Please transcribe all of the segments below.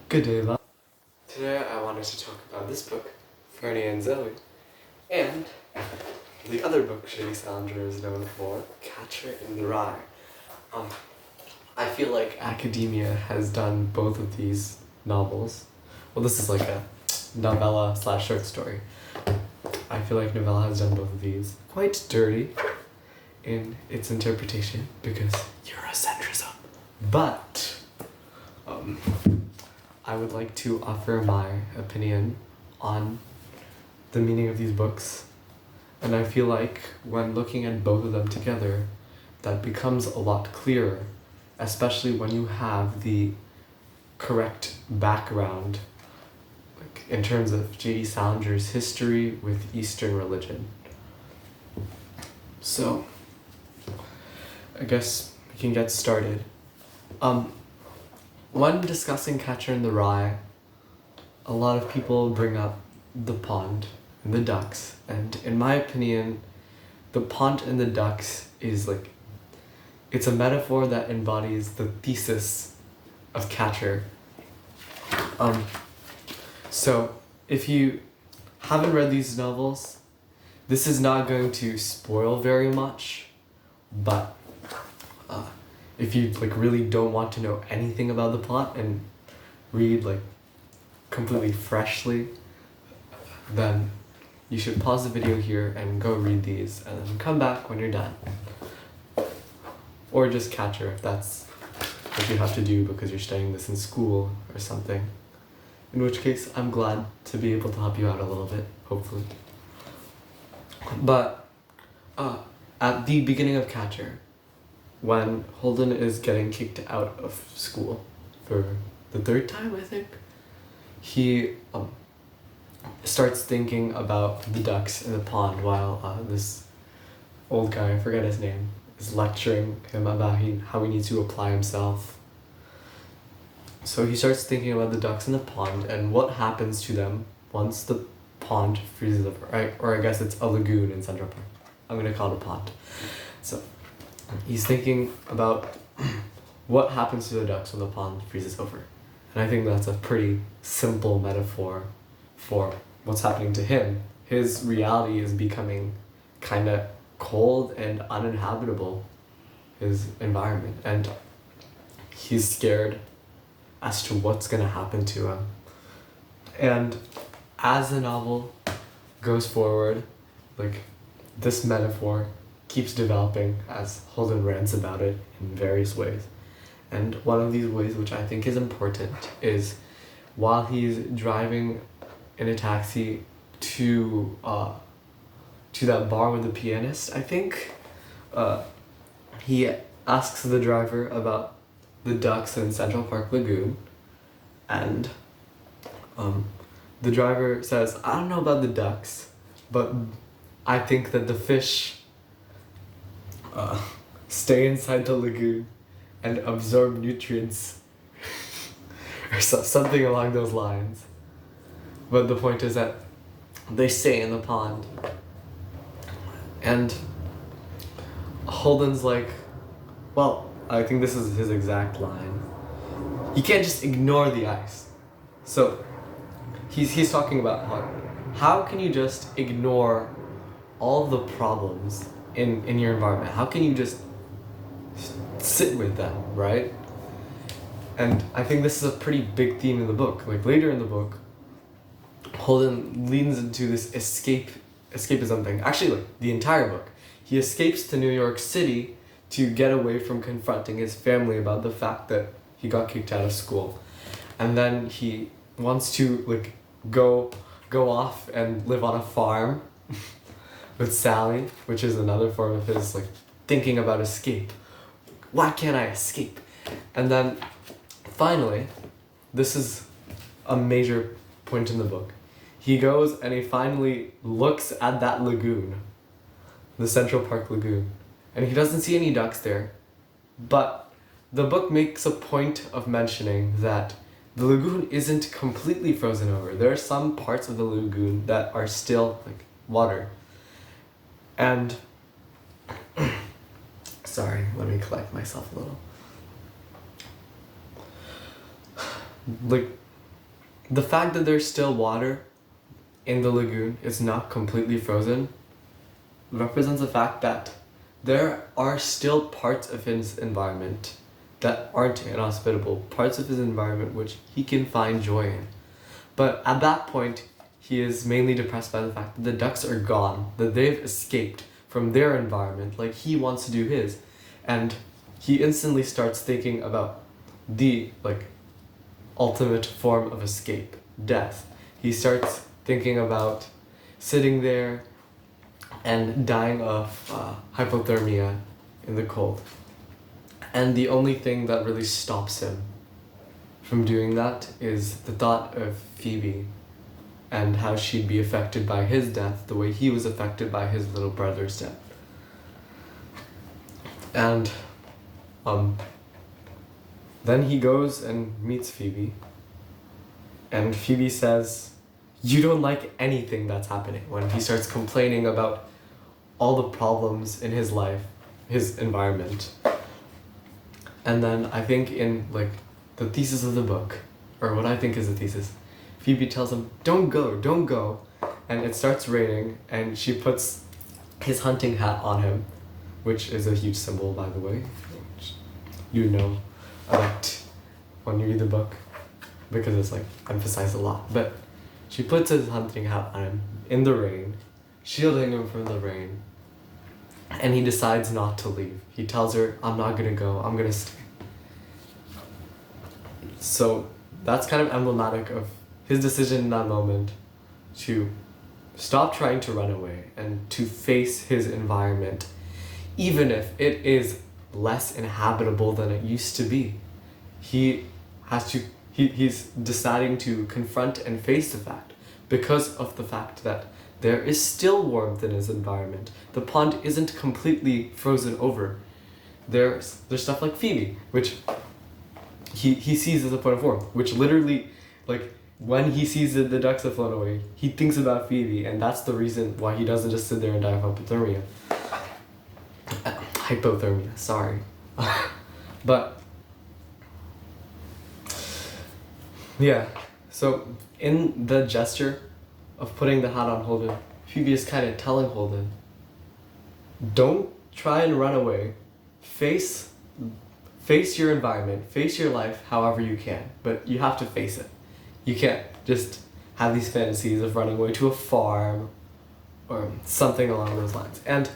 Good day, love. Today I wanted to talk about this book, Franny and Zooey, and the other book J.D. Salinger is known for, Catcher in the Rye. I feel like academia has done both of these novels. Well, this is like a novella slash short story. I feel like novella has done both of these quite dirty in its interpretation because Eurocentrism. But I would like to offer my opinion on the meaning of these books, and I feel like when looking at both of them together, that becomes a lot clearer, especially when you have the correct background, like in terms of J.D. Salinger's history with Eastern religion. So, I guess we can get started. When discussing Catcher in the Rye, a lot of people bring up the pond and the ducks, and in my opinion, the pond and the ducks is like, it's a metaphor that embodies the thesis of Catcher. So if you haven't read these novels, this is not going to spoil very much, but if you like really don't want to know anything about the plot and read like completely freshly, then you should pause the video here and go read these and then come back when you're done. Or just Catcher if that's what you have to do because you're studying this in school or something. In which case, I'm glad to be able to help you out a little bit, hopefully. But at the beginning of Catcher, when Holden is getting kicked out of school for the third time, I think, he starts thinking about the ducks in the pond while this old guy, I forget his name, is lecturing him about how he needs to apply himself. So he starts thinking about the ducks in the pond and what happens to them once the pond freezes over, right? Or I guess it's a lagoon in Central Park. I'm gonna call it a pond. So he's thinking about what happens to the ducks when the pond freezes over. And I think that's a pretty simple metaphor for what's happening to him. His reality is becoming kind of cold and uninhabitable, his environment, and he's scared as to what's going to happen to him. And as the novel goes forward, like this metaphor keeps developing as Holden rants about it in various ways. And one of these ways, which I think is important, is while he's driving in a taxi to that bar with the pianist, I think, he asks the driver about the ducks in Central Park Lagoon, and the driver says, I don't know about the ducks, but I think that the fish stay inside the lagoon and absorb nutrients or something along those lines. But the point is that they stay in the pond, and Holden's like, well, I think this is his exact line, you can't just ignore the ice. So he's talking about how can you just ignore all the problems in your environment? How can you just sit with them, right? And I think this is a pretty big theme in the book. Like later in the book, Holden leans into this escapism thing. Actually, like the entire book. He escapes to New York City to get away from confronting his family about the fact that he got kicked out of school. And then he wants to like go off and live on a farm with Sally, which is another form of his like thinking about escape. Why can't I escape? And then finally, this is a major point in the book. He goes and he finally looks at that lagoon, the Central Park Lagoon, and he doesn't see any ducks there, but the book makes a point of mentioning that the lagoon isn't completely frozen over. There are some parts of the lagoon that are still like water. And sorry, let me collect myself a little. Like the fact that there's still water in the lagoon, it's not completely frozen, represents the fact that there are still parts of his environment that aren't inhospitable, parts of his environment which he can find joy in. But at that point, he is mainly depressed by the fact that the ducks are gone, that they've escaped from their environment like he wants to do his. And he instantly starts thinking about the ultimate form of escape, death. He starts thinking about sitting there and dying of hypothermia in the cold. And the only thing that really stops him from doing that is the thought of Phoebe and how she'd be affected by his death the way he was affected by his little brother's death. And then he goes and meets Phoebe, and Phoebe says, "You don't like anything that's happening," when he starts complaining about all the problems in his life, his environment. And then I think in the thesis of the book, or what I think is the thesis, Phoebe tells him, don't go. And it starts raining, and she puts his hunting hat on him, which is a huge symbol, by the way, which you know about when you read the book, because it's emphasized a lot. But she puts his hunting hat on him in the rain, shielding him from the rain, and he decides not to leave. He tells her, "I'm not gonna go, I'm gonna stay." So that's kind of emblematic of his decision in that moment to stop trying to run away and to face his environment, even if it is less inhabitable than it used to be. He's deciding to confront and face the fact, because of the fact that there is still warmth in his environment. The pond isn't completely frozen over. There's stuff like Phoebe, which he sees as a point of warmth, which literally, when he sees the ducks that float away, he thinks about Phoebe, and that's the reason why he doesn't just sit there and die of hypothermia. Hypothermia, sorry. But, yeah, so in the gesture of putting the hat on Holden, Phoebe is kind of telling Holden, don't try and run away. Face your environment, face your life however you can, but you have to face it. You can't just have these fantasies of running away to a farm or something along those lines. And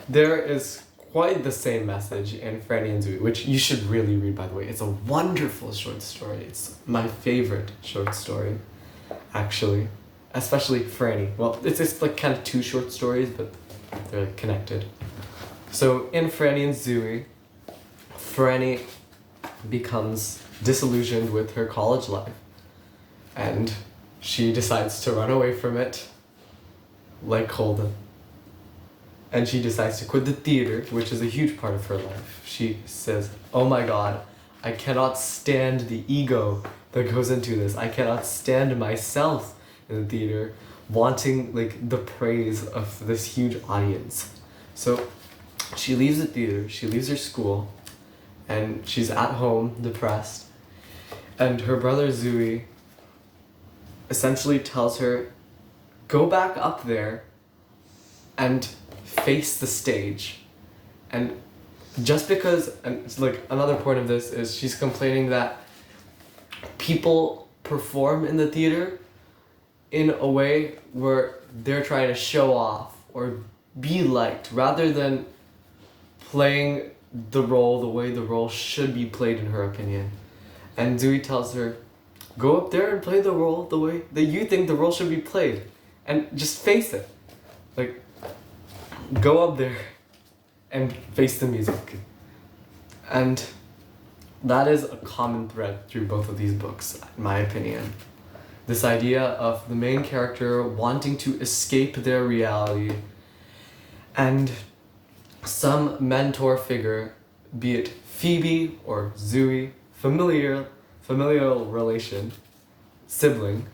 there is quite the same message in Franny and Zooey, which you should really read, by the way. It's a wonderful short story. It's my favorite short story, actually. Especially Franny. Well, it's kind of two short stories, but they're connected. So in Franny and Zooey, Franny becomes disillusioned with her college life, and she decides to run away from it like Holden. And she decides to quit the theater, which is a huge part of her life. She says, "Oh my God, I cannot stand the ego that goes into this. I cannot stand myself in the theater, wanting the praise of this huge audience." So she leaves the theater, she leaves her school, and she's at home, depressed. And her brother Zooey essentially tells her, go back up there and face the stage. And just because, and it's another point of this is she's complaining that people perform in the theater in a way where they're trying to show off or be liked, rather than playing the role the way the role should be played, in her opinion. And Zooey tells her, go up there and play the role the way that you think the role should be played, and just face it. Go up there and face the music. And that is a common thread through both of these books, in my opinion. This idea of the main character wanting to escape their reality, and some mentor figure, be it Phoebe or Zooey, familial relation, sibling,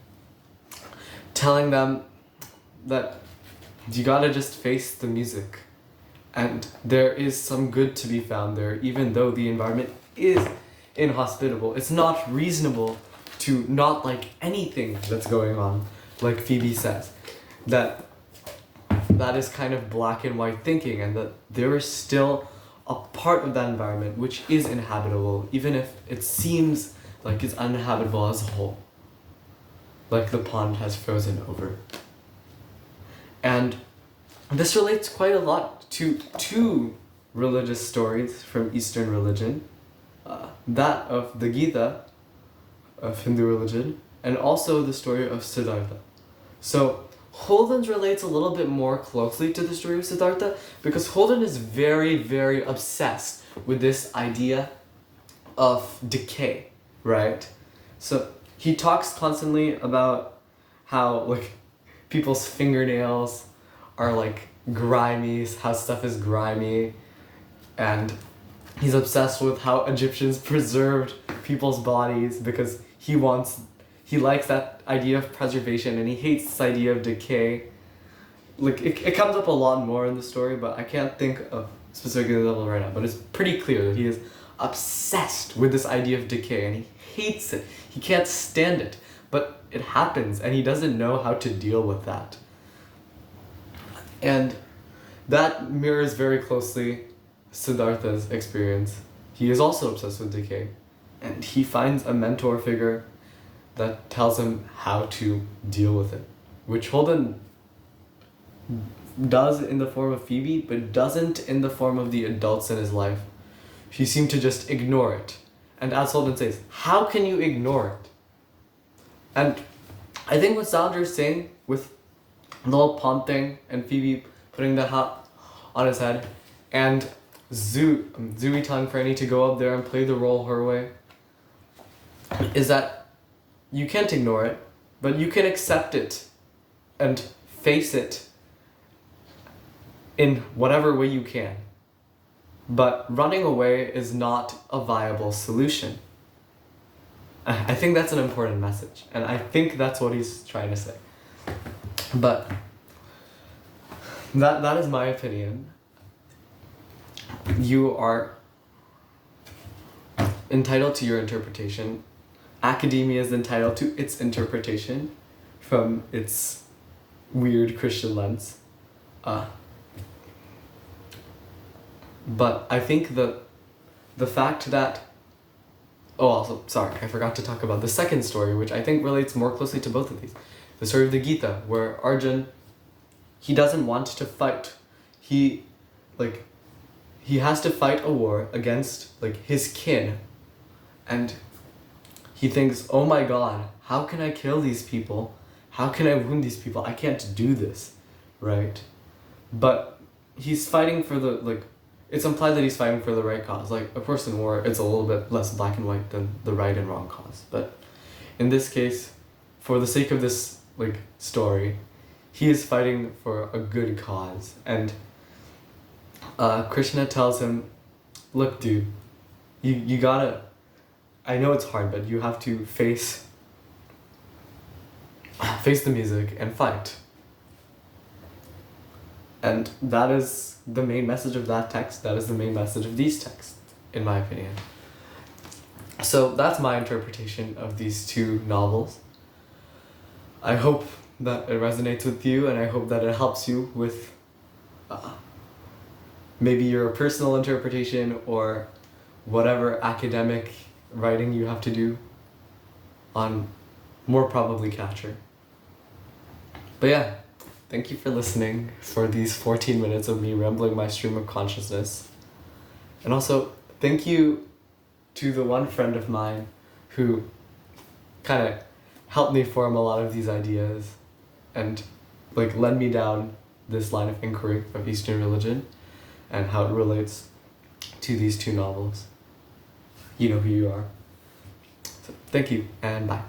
telling them that you gotta just face the music, and there is some good to be found there, even though the environment is inhospitable. It's not reasonable to not like anything that's going on, like Phoebe says, that is kind of black and white thinking, and that there is still a part of that environment which is inhabitable, even if it seems like it's uninhabitable as a whole. Like the pond has frozen over. And this relates quite a lot to two religious stories from Eastern religion. That of the Gita, of Hindu religion, and also the story of Siddhartha. So Holden's relates a little bit more closely to the story of Siddhartha because Holden is very, very obsessed with this idea of decay, right? So he talks constantly about how like people's fingernails are like grimy, how stuff is grimy, and he's obsessed with how Egyptians preserved people's bodies because he likes that idea of preservation and he hates this idea of decay. Like it comes up a lot more in the story, but I can't think of specifically the level right now, but it's pretty clear that he is obsessed with this idea of decay and he hates it. He can't stand it, but it happens and he doesn't know how to deal with that. And that mirrors very closely Siddhartha's experience. He is also obsessed with decay, and he finds a mentor figure that tells him how to deal with it, which Holden does in the form of Phoebe, but doesn't in the form of the adults in his life. He seemed to just ignore it. And as Holden says, how can you ignore it? And I think what Salinger is saying with the whole pond thing and Phoebe putting the hat on his head and Zooey telling Franny to go up there and play the role her way is that you can't ignore it, but you can accept it and face it in whatever way you can. But running away is not a viable solution. I think that's an important message, and I think that's what he's trying to say. But that is my opinion. You are entitled to your interpretation. Academia is entitled to its interpretation from its weird Christian lens. But I think the fact that... Oh, also, sorry, I forgot to talk about the second story, which I think relates more closely to both of these. The story of the Gita, where Arjun, he doesn't want to fight. He has to fight a war against, his kin. And he thinks, oh my god, how can I kill these people? How can I wound these people? I can't do this, right? But he's fighting for it's implied that he's fighting for the right cause. Of course in war, it's a little bit less black and white than the right and wrong cause. But in this case, for the sake of this, story, he is fighting for a good cause. And Krishna tells him, look, dude, you gotta... I know it's hard, but you have to face the music and fight. And that is the main message of that text. That is the main message of these texts, in my opinion. So that's my interpretation of these two novels. I hope that it resonates with you, and I hope that it helps you with maybe your personal interpretation or whatever academic writing you have to do on more probably Catcher. But yeah, thank you for listening for these 14 minutes of me rambling my stream of consciousness. And also, thank you to the one friend of mine who kind of helped me form a lot of these ideas and led me down this line of inquiry of Eastern religion and how it relates to these two novels. You know who you are. So thank you, and bye.